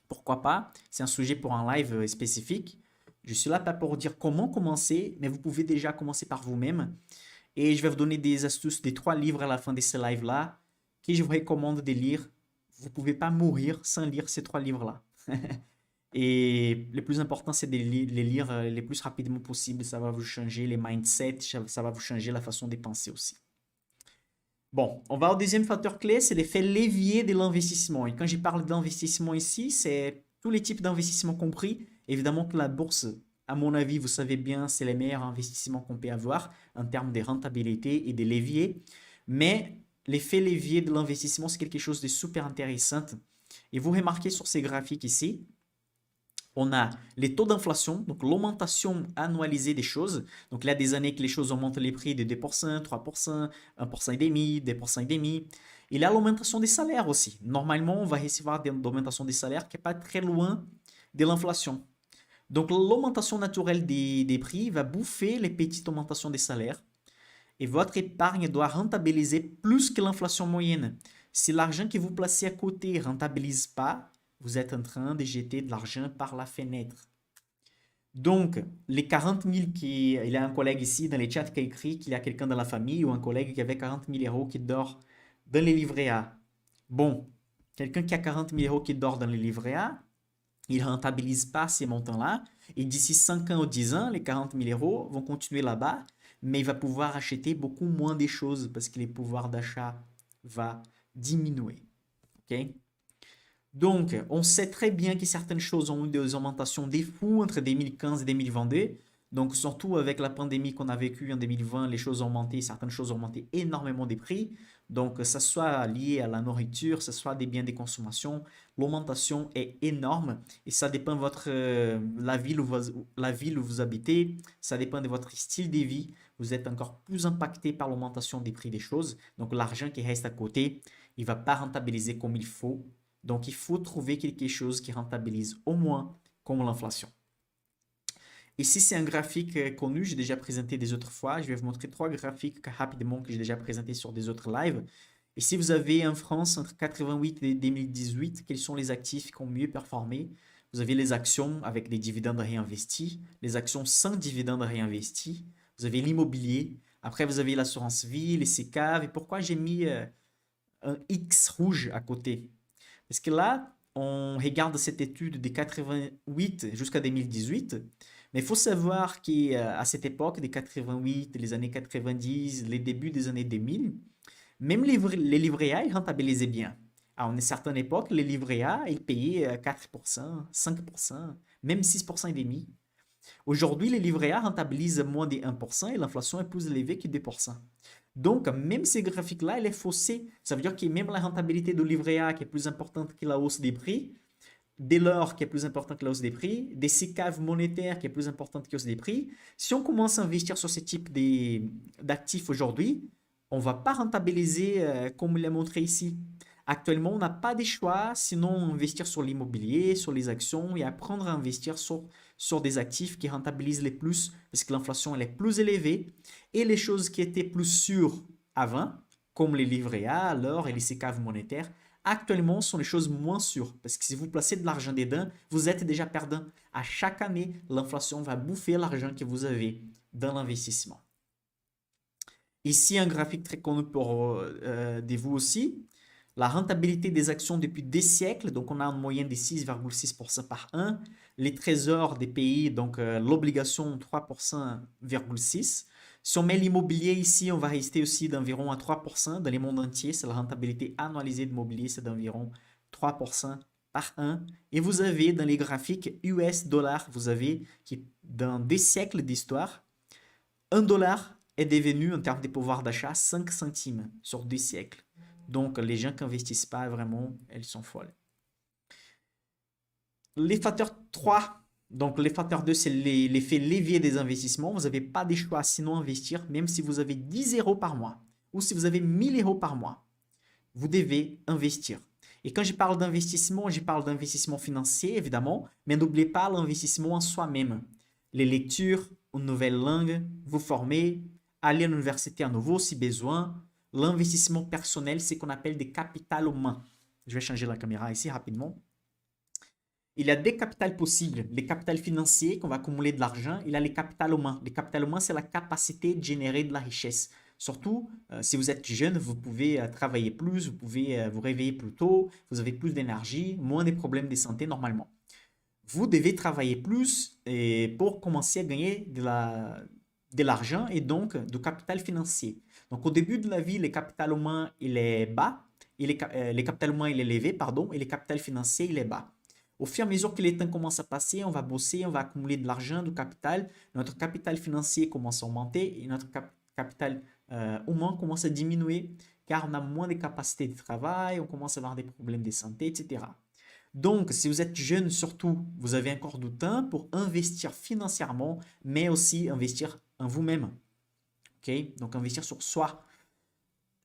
Pourquoi pas? C'est un sujet pour un live spécifique. Je suis là pas pour dire comment commencer, mais vous pouvez déjà commencer par vous-même. Et je vais vous donner des astuces, des 3 livres à la fin de ce live-là que je vous recommande de lire. Vous ne pouvez pas mourir sans lire ces 3 livres-là. Et le plus important, c'est de les lire le plus rapidement possible. Ça va vous changer les mindsets, ça va vous changer la façon de penser aussi. Bon, on va au deuxième facteur clé, c'est l'effet levier de l'investissement. Et quand je parle d'investissement ici, c'est tous les types d'investissements compris. Évidemment que la bourse, à mon avis, vous savez bien, c'est les meilleurs investissements qu'on peut avoir en termes de rentabilité et de levier. Mais l'effet levier de l'investissement, c'est quelque chose de super intéressant. Et vous remarquez sur ces graphiques ici, on a les taux d'inflation, donc l'augmentation annualisée des choses. Donc, il y a des années que les choses augmentent les prix de 2%, 3%, 1,5%, 2,5%. Il y a l'augmentation des salaires aussi. Normalement, on va recevoir une augmentation des salaires qui n'est pas très loin de l'inflation. Donc, l'augmentation naturelle des prix va bouffer les petites augmentations des salaires. Et votre épargne doit rentabiliser plus que l'inflation moyenne. Si l'argent que vous placez à côté ne rentabilise pas, vous êtes en train de jeter de l'argent par la fenêtre. Donc, les 40 000 il y a un collègue ici dans les chats qui a écrit qu'il y a quelqu'un dans la famille ou un collègue qui avait 40 000 euros qui dort dans les livrets A. Bon, quelqu'un qui a 40 000 euros qui dort dans les livrets A, il ne rentabilise pas ces montants-là. Et d'ici 5 ans ou 10 ans, les 40 000 euros vont continuer là-bas, mais il va pouvoir acheter beaucoup moins des choses parce que le pouvoir d'achat va diminuer. Ok? Donc, on sait très bien que certaines choses ont eu des augmentations des fous entre 2015 et 2022. Donc, surtout avec la pandémie qu'on a vécue en 2020, les choses ont augmenté, certaines choses ont augmenté énormément des prix. Donc, que ce soit lié à la nourriture, que ce soit des biens de consommation, l'augmentation est énorme et ça dépend de la ville où vous habitez, ça dépend de votre style de vie. Vous êtes encore plus impacté par l'augmentation des prix des choses. Donc, l'argent qui reste à côté, il ne va pas rentabiliser comme il faut. Donc, il faut trouver quelque chose qui rentabilise au moins comme l'inflation. Ici, c'est un graphique connu, j'ai déjà présenté des autres fois. Je vais vous montrer 3 graphiques rapidement que j'ai déjà présentés sur des autres lives. Ici, vous avez en France, entre 88 et 2018, quels sont les actifs qui ont mieux performé. Vous avez les actions avec des dividendes réinvestis, les actions sans dividendes réinvestis. Vous avez l'immobilier. Après, vous avez l'assurance vie, les CCAV. Et pourquoi j'ai mis un X rouge à côté? Parce que là, on regarde cette étude de 88 jusqu'à 2018, mais il faut savoir qu'à cette époque, des 88, les années 90, les débuts des années 2000, même les livrets A, ils rentabilisaient bien. À une certaine époque, les livrets A, ils payaient 4%, 5%, même 6% et demi. Aujourd'hui, les livrets A rentabilisent moins de 1% et l'inflation est plus élevée que 2%. Donc, même ces graphiques-là, elle est faussée. Ça veut dire que même la rentabilité du livret A, qui est plus importante que la hausse des prix, de l'or, qui est plus important que la hausse des prix, des SICAV monétaires, qui est plus importante que la hausse des prix, si on commence à investir sur ce type d'actifs aujourd'hui, on ne va pas rentabiliser comme il est montré ici. Actuellement, on n'a pas de choix, sinon investir sur l'immobilier, sur les actions et apprendre à investir sur des actifs qui rentabilisent les plus, parce que l'inflation elle est plus élevée et les choses qui étaient plus sûres avant, comme les livrets A, l'or et les SICAV monétaires, actuellement sont les choses moins sûres. Parce que si vous placez de l'argent dedans, vous êtes déjà perdant. À chaque année, l'inflation va bouffer l'argent que vous avez dans l'investissement. Ici, un graphique très connu pour de vous aussi. La rentabilité des actions depuis des siècles, donc on a une moyenne de 6,6% par an. Les trésors des pays, donc l'obligation 3,6%. Si on met l'immobilier ici, on va rester aussi d'environ à 3% dans les mondes entiers. C'est la rentabilité annualisée de l'immobilier, c'est d'environ 3% par an. Et vous avez dans les graphiques US dollars, vous avez qui dans des siècles d'histoire, 1 dollar est devenu en termes de pouvoir d'achat 5 centimes sur 2 siècles. Donc les gens qui n'investissent pas vraiment, elles sont folles. Les facteurs 3, donc les facteurs 2, c'est l'effet levier des investissements. Vous n'avez pas de choix sinon investir, même si vous avez 10 euros par mois ou si vous avez 1000 euros par mois. Vous devez investir. Et quand je parle d'investissement, je parle d'investissement financier, évidemment, mais n'oubliez pas l'investissement en soi-même. Les lectures, une nouvelle langue, vous former, aller à l'université à nouveau si besoin. L'investissement personnel, c'est ce qu'on appelle des capitales humains. Je vais changer la caméra ici rapidement. Il y a des capitales possibles. Les capitales financiers, qu'on va accumuler de l'argent. Il y a les capitales humains. Les capitales humains, c'est la capacité de générer de la richesse. Surtout, si vous êtes jeune, vous pouvez travailler plus, vous pouvez vous réveiller plus tôt, vous avez plus d'énergie, moins de problèmes de santé normalement. Vous devez travailler plus pour commencer à gagner de l'argent et donc du capital financier. Donc au début de la vie, le capital humain il est bas, et le capital humain il est élevé, pardon, et le capital financier il est bas. Au fur et à mesure que les temps commencent à passer, on va bosser, on va accumuler de l'argent, du capital. Notre capital financier commence à augmenter et notre capital humain commence à diminuer car on a moins de capacités de travail, on commence à avoir des problèmes de santé, etc. Donc, si vous êtes jeune, surtout, vous avez encore du temps pour investir financièrement, mais aussi investir en vous-même. Ok? Donc, investir sur soi.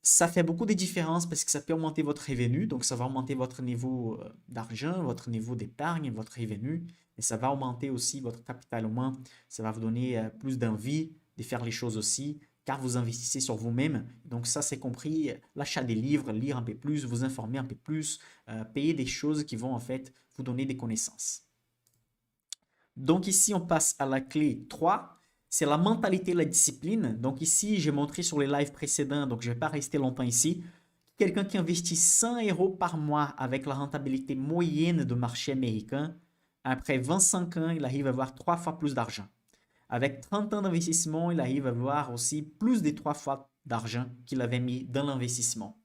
Ça fait beaucoup de différences parce que ça peut augmenter votre revenu. Donc, ça va augmenter votre niveau d'argent, votre niveau d'épargne, votre revenu. Mais ça va augmenter aussi votre capital humain. Ça va vous donner plus d'envie de faire les choses aussi, car vous investissez sur vous-même. Donc, ça, c'est compris l'achat des livres, lire un peu plus, vous informer un peu plus, payer des choses qui vont en fait vous donner des connaissances. Donc, ici, on passe à la clé 3. C'est la mentalité et la discipline. Donc ici, j'ai montré sur les lives précédents, donc je ne vais pas rester longtemps ici. Quelqu'un qui investit 100 euros par mois avec la rentabilité moyenne du marché américain Après 25 ans, il arrive à avoir 3 fois plus d'argent. Avec 30 ans d'investissement, il arrive à avoir aussi plus de 3 fois d'argent qu'il avait mis dans l'investissement.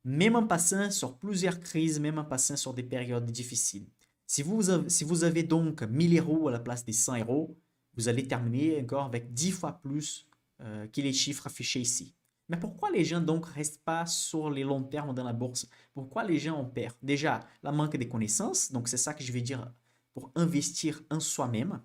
Même en passant sur plusieurs crises, même en passant sur des périodes difficiles. Si vous avez donc 1000 euros à la place des 100 euros, vous allez terminer encore avec 10 fois plus que les chiffres affichés ici. Mais pourquoi les gens donc restent pas sur les longs termes dans la bourse? Pourquoi les gens en perdent? Déjà, la manque de connaissances, donc c'est ça que je vais dire pour investir en soi-même.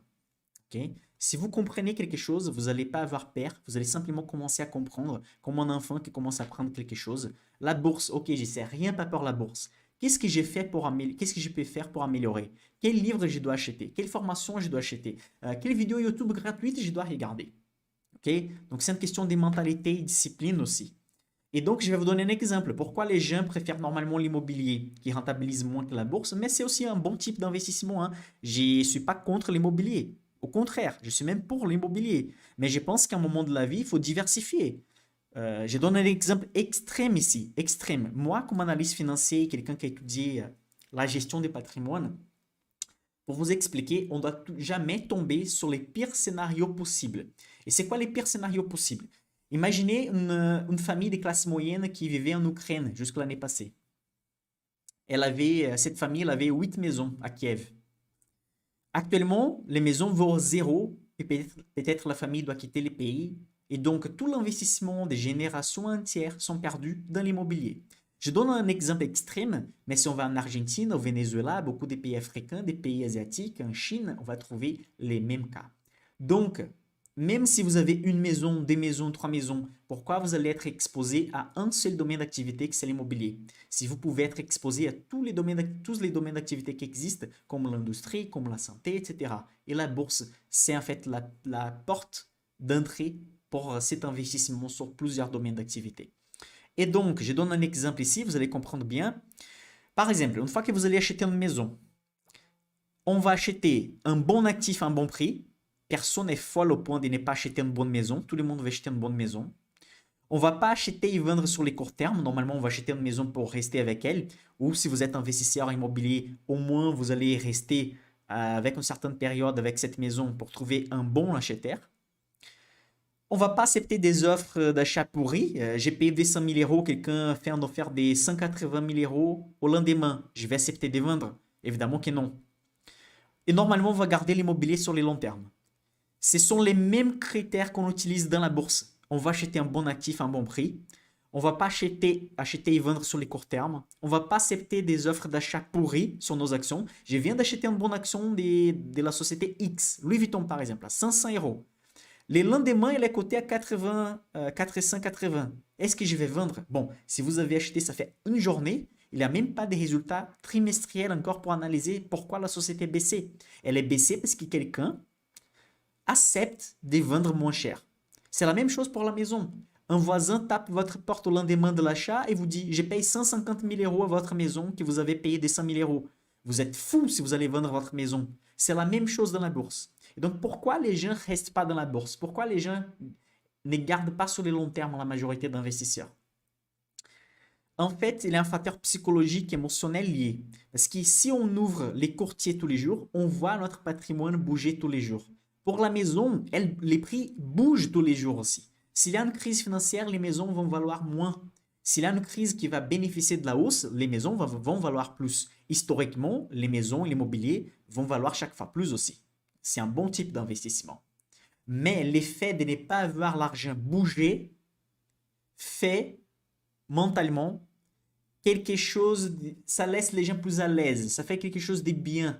Okay? Si vous comprenez quelque chose, vous n'allez pas avoir peur, vous allez simplement commencer à comprendre comme un enfant qui commence à apprendre quelque chose. La bourse, ok, je sais rien, pas peur la bourse. Qu'est-ce que j'ai fait pour qu'est-ce que je peux faire pour améliorer? Quel livre je dois acheter? Quelle formation je dois acheter? Quelle vidéo YouTube gratuite je dois regarder? Ok? Donc c'est une question de mentalité et discipline aussi. Et donc, je vais vous donner un exemple. Pourquoi les gens préfèrent normalement l'immobilier, qui rentabilise moins que la bourse, mais c'est aussi un bon type d'investissement, hein. Je ne suis pas contre l'immobilier. Au contraire, je suis même pour l'immobilier. Mais je pense qu'à un moment de la vie, il faut diversifier. Je donne un exemple extrême ici. Extrême. Moi, comme analyste financier, quelqu'un qui a étudié la gestion des patrimoines, pour vous expliquer, on ne doit jamais tomber sur les pires scénarios possibles. Et c'est quoi les pires scénarios possibles? Imaginez une famille de classe moyenne qui vivait en Ukraine jusqu'à l'année passée. Cette famille elle avait 8 maisons à Kiev. Actuellement, les maisons valent zéro et peut-être la famille doit quitter le pays. Et donc, tout l'investissement des générations entières sont perdus dans l'immobilier. Je donne un exemple extrême, mais si on va en Argentine, au Venezuela, beaucoup de pays africains, des pays asiatiques, en Chine, on va trouver les mêmes cas. Donc, même si vous avez une maison, deux maisons, trois maisons, pourquoi vous allez être exposé à un seul domaine d'activité que c'est l'immobilier? Si vous pouvez être exposé à tous les domaines d'activité qui existent, comme l'industrie, comme la santé, etc. Et la bourse, c'est en fait la porte d'entrée pour cet investissement sur plusieurs domaines d'activité. Et donc, je donne un exemple ici, vous allez comprendre bien. Par exemple, une fois que vous allez acheter une maison, on va acheter un bon actif à un bon prix. Personne n'est folle au point de ne pas acheter une bonne maison. Tout le monde veut acheter une bonne maison. On ne va pas acheter et vendre sur les courts termes. Normalement, on va acheter une maison pour rester avec elle. Ou si vous êtes investisseur immobilier, au moins vous allez rester avec une certaine période avec cette maison pour trouver un bon acheteur. On ne va pas accepter des offres d'achat pourries. J'ai payé 200 000 euros, quelqu'un fait une offre de 180 000 euros au lendemain. Je vais accepter de vendre? Évidemment que non. Et normalement, on va garder l'immobilier sur les longs termes. Ce sont les mêmes critères qu'on utilise dans la bourse. On va acheter un bon actif à un bon prix. On ne va pas acheter et vendre sur les courts termes. On ne va pas accepter des offres d'achat pourries sur nos actions. Je viens d'acheter une bonne action de la société X, Louis Vuitton par exemple, à 500 euros. Le lendemain, elle est cotée à 480. Est-ce que je vais vendre? Bon, si vous avez acheté, ça fait une journée. Il n'y a même pas de résultats trimestriels encore pour analyser pourquoi la société est baissée. Elle est baissée parce que quelqu'un accepte de vendre moins cher. C'est la même chose pour la maison. Un voisin tape votre porte au lendemain de l'achat et vous dit « Je paye 150 000 euros à votre maison que vous avez payé des 100 000 euros. » Vous êtes fou si vous allez vendre votre maison. C'est la même chose dans la bourse. Et donc, pourquoi les gens ne restent pas dans la bourse? Pourquoi les gens ne gardent pas sur les longs termes la majorité d'investisseurs? En fait, il y a un facteur psychologique, émotionnel lié. Parce que si on ouvre les courtiers tous les jours, on voit notre patrimoine bouger tous les jours. Pour la maison, les prix bougent tous les jours aussi. S'il y a une crise financière, les maisons vont valoir moins. S'il y a une crise qui va bénéficier de la hausse, les maisons vont valoir plus. Historiquement, les maisons, l'immobilier vont valoir chaque fois plus aussi. C'est un bon type d'investissement. Mais l'effet de ne pas avoir l'argent bouger fait mentalement quelque chose, ça laisse les gens plus à l'aise, ça fait quelque chose de bien.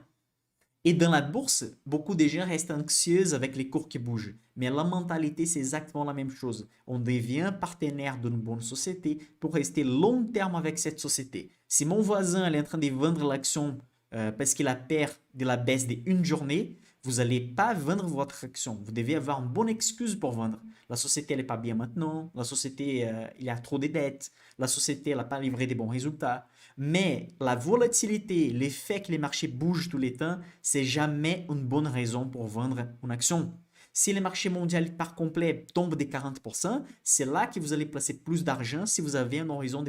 Et dans la bourse, beaucoup de gens restent anxieux avec les cours qui bougent. Mais la mentalité, c'est exactement la même chose. On devient partenaire d'une bonne société pour rester long terme avec cette société. Si mon voisin est en train de vendre l'action parce qu'il a peur de la baisse d'une journée, vous n'allez pas vendre votre action. Vous devez avoir une bonne excuse pour vendre. La société, elle n'est pas bien maintenant. La société, il y a trop de dettes. La société, elle n'a pas livré des bons résultats. Mais la volatilité, l'effet que les marchés bougent tous les temps, c'est jamais une bonne raison pour vendre une action. Si le marché mondial par complet tombe des 40%, c'est là que vous allez placer plus d'argent si vous avez un horizon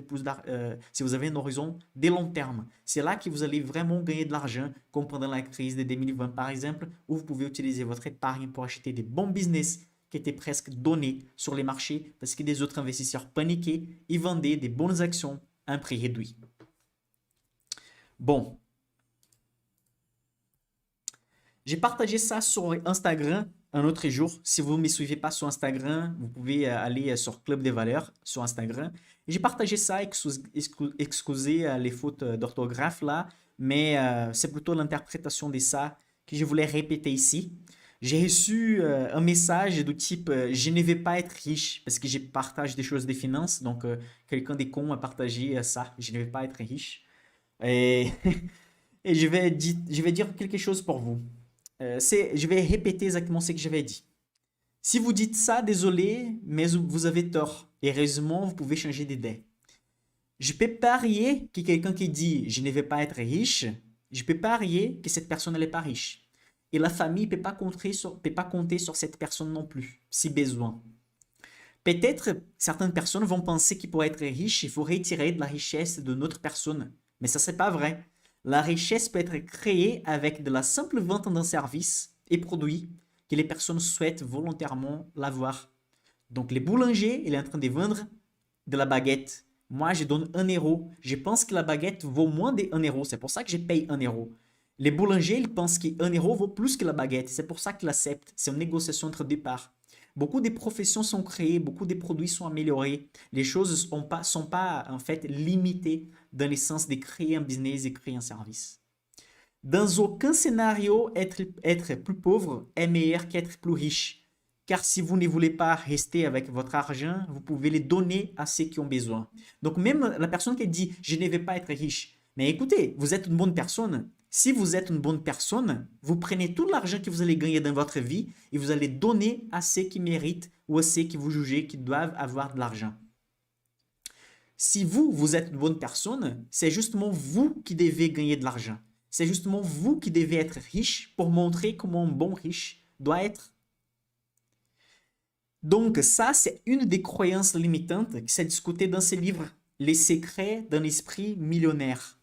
si vous avez un horizon de long terme. C'est là que vous allez vraiment gagner de l'argent, comme pendant la crise de 2020 par exemple, où vous pouvez utiliser votre épargne pour acheter des bons business qui étaient presque donnés sur les marchés parce que des autres investisseurs paniquaient et vendaient des bonnes actions à un prix réduit. Bon, j'ai partagé ça sur Instagram un autre jour. Si vous ne me suivez pas sur Instagram, vous pouvez aller sur Club des Valeurs sur Instagram. J'ai partagé ça, excusez les fautes d'orthographe là, mais c'est plutôt l'interprétation de ça que je voulais répéter ici. J'ai reçu un message du type je ne vais pas être riche parce que je partage des choses des finances. Donc, quelqu'un des cons a partagé ça. Je ne vais pas être riche. Et, et je vais dire quelque chose pour vous. Je vais répéter exactement ce que j'avais dit. Si vous dites ça, désolé, mais vous avez tort. Et heureusement, vous pouvez changer d'idée. Je peux parier que quelqu'un qui dit je ne vais pas être riche, je peux parier que cette personne n'est pas riche. Et la famille ne peut pas compter sur cette personne non plus, si besoin. Peut-être certaines personnes vont penser qu'il pour être riche, il faut retirer de la richesse de notre personne. Mais ça, c'est pas vrai. La richesse peut être créée avec de la simple vente d'un service et produit que les personnes souhaitent volontairement l'avoir. Donc, les boulangers, il est en train de vendre de la baguette. Moi, je donne 1 euro. Je pense que la baguette vaut moins de 1 euro. C'est pour ça que je paye 1 euro. Les boulangers, ils pensent que 1 euro vaut plus que la baguette. C'est pour ça qu'ils l'acceptent. C'est une négociation entre deux parts. Beaucoup de professions sont créées, beaucoup de produits sont améliorés. Les choses ne sont pas en fait limitées dans le sens de créer un business et créer un service. Dans aucun scénario, être plus pauvre est meilleur qu'être plus riche. Car si vous ne voulez pas rester avec votre argent, vous pouvez le donner à ceux qui ont besoin. Donc même la personne qui dit « je ne vais pas être riche », mais écoutez, vous êtes une bonne personne. Si vous êtes une bonne personne, vous prenez tout l'argent que vous allez gagner dans votre vie et vous allez donner à ceux qui méritent ou à ceux qui vous jugez qui doivent avoir de l'argent. Si vous êtes une bonne personne, c'est justement vous qui devez gagner de l'argent. C'est justement vous qui devez être riche pour montrer comment un bon riche doit être. Donc ça, c'est une des croyances limitantes qui s'est discutée dans ce livre, Les secrets d'un esprit millionnaire.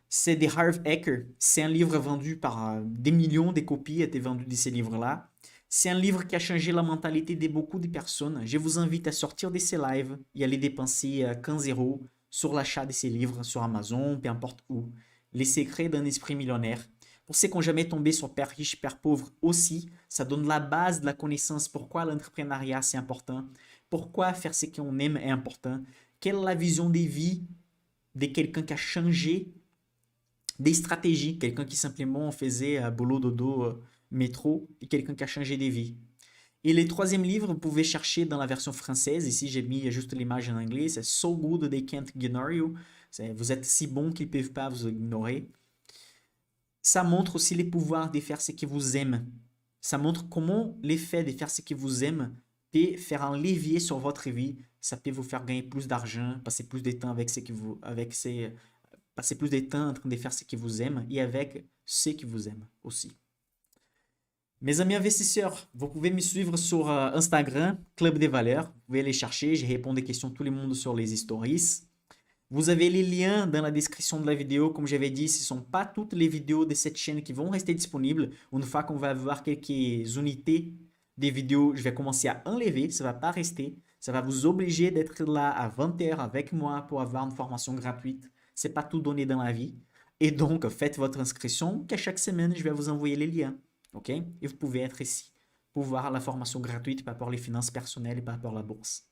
C'est de Harv Eker. C'est un livre vendu par des millions de copies, a été vendu de ces livres-là. C'est un livre qui a changé la mentalité de beaucoup de personnes. Je vous invite à sortir de ces lives et aller dépenser 15 euros sur l'achat de ces livres sur Amazon, peu importe où. Les secrets d'un esprit millionnaire. Pour ceux qui n'ont jamais tombé sur Père riche, Père pauvre aussi, ça donne la base de la connaissance. Pourquoi l'entrepreneuriat c'est important. Pourquoi faire ce qu'on aime est important. Quelle est la vision des vies de quelqu'un qui a changé des stratégies, quelqu'un qui simplement faisait boulot, dodo, métro, et quelqu'un qui a changé des vies. Et le troisième livre, vous pouvez chercher dans la version française, ici j'ai mis juste l'image en anglais, c'est So Good They Can't Ignore You, vous êtes si bon qu'ils ne peuvent pas vous ignorer. Ça montre aussi les pouvoirs de faire ce qui vous aime. Ça montre comment l'effet de faire ce qui vous aime peut faire un levier sur votre vie, ça peut vous faire gagner plus d'argent, passer plus de temps avec passer plus de temps en train de faire ce qui vous aime et avec ceux qui vous aiment aussi. Mes amis investisseurs, vous pouvez me suivre sur Instagram, Club des Valeurs. Vous pouvez aller chercher, je réponds des questions tout le monde sur les stories. Vous avez les liens dans la description de la vidéo. Comme j'avais dit, ce ne sont pas toutes les vidéos de cette chaîne qui vont rester disponibles. Une fois qu'on va avoir quelques unités des vidéos, je vais commencer à enlever. Ça ne va pas rester. Ça va vous obliger d'être là à 20 h avec moi pour avoir une formation gratuite. C'est pas tout donné dans la vie. Et donc, faites votre inscription qu'à chaque semaine, je vais vous envoyer les liens. OK? Et vous pouvez être ici pour voir la formation gratuite par rapport aux finances personnelles et par rapport à la bourse.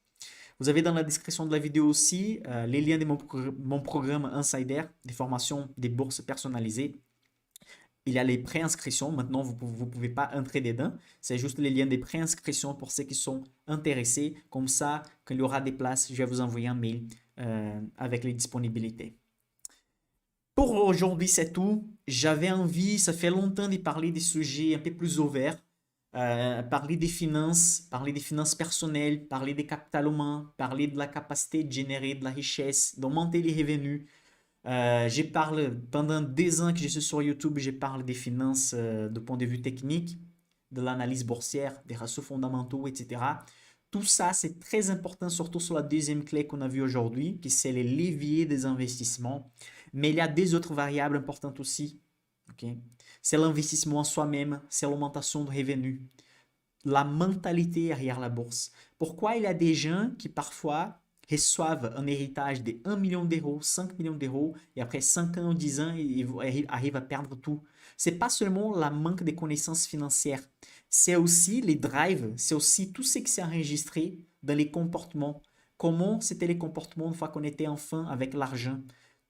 Vous avez dans la description de la vidéo aussi les liens de mon programme Insider, des formations des bourses personnalisées. Il y a les préinscriptions. Maintenant, vous ne pouvez pas entrer dedans. C'est juste les liens des préinscriptions pour ceux qui sont intéressés. Comme ça, quand il y aura des places, je vais vous envoyer un mail avec les disponibilités. Pour aujourd'hui, c'est tout. J'avais envie, ça fait longtemps de parler des sujets un peu plus ouverts, parler des finances personnelles, parler des capital humain, parler de la capacité de générer de la richesse, d'augmenter les revenus. Je parle, pendant des ans que je suis sur YouTube, je parle des finances du point de vue technique, de l'analyse boursière, des ratios fondamentaux, etc. Tout ça, c'est très important, surtout sur la deuxième clé qu'on a vue aujourd'hui, qui c'est les leviers des investissements. Mais il y a des autres variables importantes aussi. Okay? C'est l'investissement en soi-même, c'est l'augmentation de revenus, la mentalité derrière la bourse. Pourquoi il y a des gens qui parfois reçoivent un héritage de 1 million d'euros, 5 millions d'euros, et après 5 ans, 10 ans, ils arrivent à perdre tout. C'est pas seulement la manque de connaissances financières, c'est aussi les drives, c'est aussi tout ce qui s'est enregistré dans les comportements. Comment c'était les comportements une fois qu'on était enfant avec l'argent.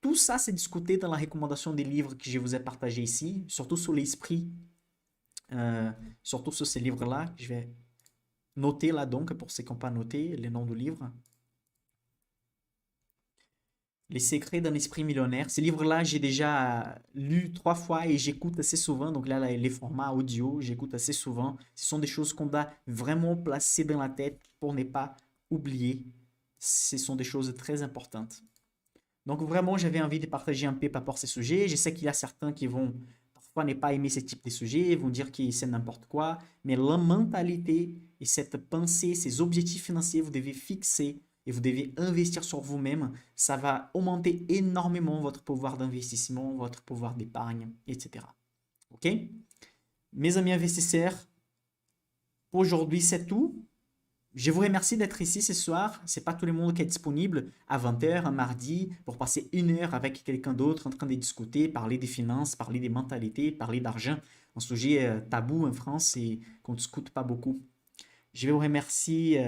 Tout ça, c'est discuté dans la recommandation des livres que je vous ai partagé ici, surtout sur l'esprit, euh, surtout sur ces livres-là. Je vais noter là donc, pour ceux qui n'ont pas noté, les noms du livre. Les secrets d'un esprit millionnaire. Ces livres-là, j'ai déjà lu 3 fois et j'écoute assez souvent. Donc là, les formats audio, j'écoute assez souvent. Ce sont des choses qu'on doit vraiment placer dans la tête pour ne pas oublier. Ce sont des choses très importantes. Donc vraiment, j'avais envie de partager un peu par rapport à ces sujets. Je sais qu'il y a certains qui vont parfois ne pas aimer ce type de sujet, vont dire que c'est n'importe quoi. Mais la mentalité et cette pensée, ces objectifs financiers, vous devez fixer et vous devez investir sur vous-même. Ça va augmenter énormément votre pouvoir d'investissement, votre pouvoir d'épargne, etc. OK? Mes amis investisseurs, pour aujourd'hui, c'est tout. Je vous remercie d'être ici ce soir. C'est pas tout le monde qui est disponible à 20 h un mardi pour passer 1 heure avec quelqu'un d'autre en train de discuter, parler des finances, parler des mentalités, parler d'argent. Un sujet tabou en France et qu'on ne discute pas beaucoup. Je vais vous remercier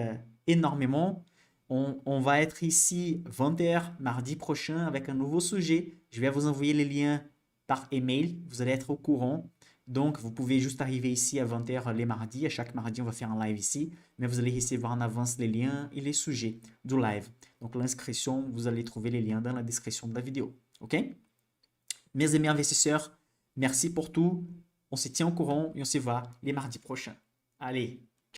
énormément. On va être ici 20 h mardi prochain avec un nouveau sujet. Je vais vous envoyer les liens par email. Vous allez être au courant. Donc, vous pouvez juste arriver ici à 20 h les mardis. À chaque mardi, on va faire un live ici. Mais vous allez recevoir en avance les liens et les sujets du live. Donc, l'inscription, vous allez trouver les liens dans la description de la vidéo. OK? Mes amis investisseurs, merci pour tout. On se tient au courant et on se voit les mardis prochains. Allez!